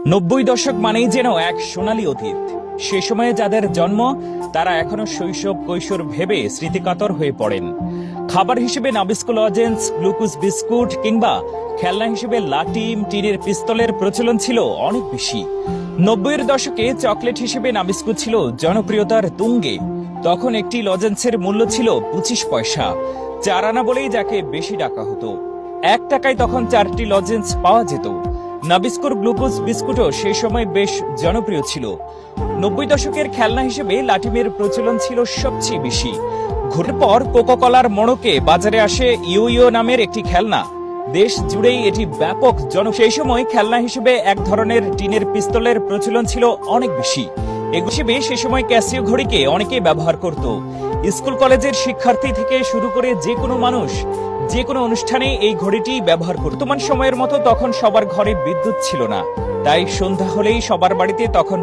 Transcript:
90 দশক মানেই যেন এক সোনালী অতীত। সে সময়ে যাদের জন্ম তারা এখনো শৈশব কৈশোর ভেবে স্মৃতিকাতর হয়ে পড়েন। খাবার হিসেবে নাবিস্কো লজেন্স, গ্লুকোজ বিস্কুট কিংবা খেলনা হিসেবে লাটিম, টিনের পিস্তলের প্রচলন ছিল অনেক বেশি। 90-এর দশকে চকলেট হিসেবে নাবিস্কো ছিল জনপ্রিয়তার তুঙ্গে। তখন একটি লজেন্সের মূল্য ছিল 25 পয়সা, 4 আনা বলেই যাকে বেশি ডাকা হতো। 1 টাকায় তখন 4টি লজেন্স পাওয়া যেত। নাবিস্কোর গ্লুকোজ বিস্কুটও সেই সময় বেশ জনপ্রিয় ছিল। 90 দশকের খেলনা হিসেবে লাটিমের প্রচলন ছিল সবচেয়ে বেশি। ঘুরের পর কোকাকোলার মোড়কে বাজারে আসে ইয়ো ইয়ো নামের একটি খেলনা। দেশ জুড়েই এটি ব্যাপক সেই সময় খেলনা হিসেবে এক ধরনের টিনের পিস্তলের প্রচলন ছিল অনেক বেশি। হিসেবে সে সময় ক্যাসিও ঘড়িকে অনেকে ব্যবহার করত। স্কুল কলেজের শিক্ষার্থী থেকে শুরু করে যে কোনো মানুষ যে কোনো অনুষ্ঠানে এই ঘড়িটি ব্যবহার করত। বর্তমান সময়ের মতো তখন সবার ঘরে বিদ্যুৎ ছিল না, তাই সন্ধ্যা হলেই সবার বাড়িতে তখন